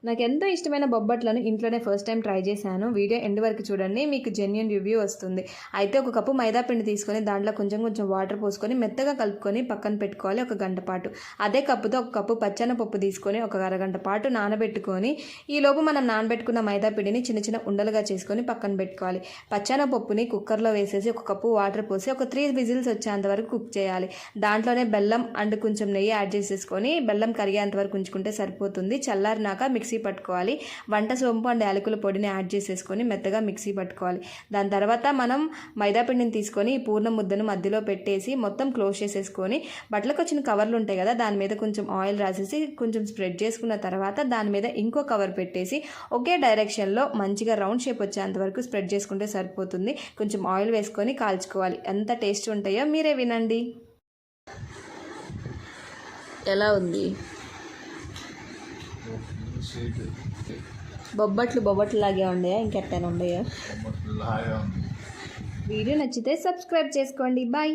నాకు ఎంతో ఇష్టమైన బొబ్బట్లను ఇంట్లోనే ఫస్ట్ టైం ట్రై చేశాను. వీడియో ఎండ్ వరకు చూడండి, మీకు జెన్యూన్ రివ్యూ వస్తుంది. అయితే ఒక కప్పు మైదా పిండి తీసుకొని దాంట్లో కొంచెం కొంచెం వాటర్ పోసుకొని మెత్తగా కలుపుకొని పక్కన పెట్టుకోవాలి ఒక గంట పాటు. అదే కప్పుతో ఒక కప్పు పచ్చెనపప్పు తీసుకొని ఒక అరగంట పాటు నానబెట్టుకొని ఈలోపు మనం నానబెట్టుకున్న మైదా పిండిని చిన్న చిన్న ఉండలుగా చేసుకొని పక్కన పెట్టుకోవాలి. పచ్చెనపప్పుని కుక్కర్లో వేసేసి ఒక కప్పు వాటర్ పోసి ఒక 3 విజిల్స్ వచ్చేంత వరకు కుక్ చేయాలి. దాంట్లోనే బెల్లం అండ్ కొంచెం నెయ్యి యాడ్ చేసేసుకొని బెల్లం కరిగేంత వరకు ఉంచుకుంటే సరిపోతుంది. చల్లారినాక మిక్సీ పట్టుకోవాలి. వంట సోంపు అండ్ యాలకుల పొడిని యాడ్ చేసేసుకొని మెత్తగా మిక్సీ పట్టుకోవాలి. దాని తర్వాత మనం మైదా పిండిని తీసుకొని ఈ పూర్ణ ముద్దను మధ్యలో పెట్టేసి మొత్తం క్లోజ్ చేసేసుకొని బట్టలకు వచ్చిన కవర్లు ఉంటాయి కదా, దాని మీద కొంచెం ఆయిల్ రాసేసి కొంచెం స్ప్రెడ్ చేసుకున్న తర్వాత దాని మీద ఇంకో కవర్ పెట్టేసి ఒకే డైరెక్షన్లో మంచిగా రౌండ్ షేప్ వచ్చేంత వరకు స్ప్రెడ్ చేసుకుంటే సరిపోతుంది. కొంచెం ఆయిల్ వేసుకొని కాల్చుకోవాలి. ఎంత టేస్ట్ ఉంటాయో మీరే వినండి. ఎలా ఉంది? బొబ్బట్లు లాగే ఉండయా, ఇంకెట్టైనా ఉండయా? వీడియో నచ్చితే సబ్స్క్రైబ్ చేసుకోండి. బాయ్.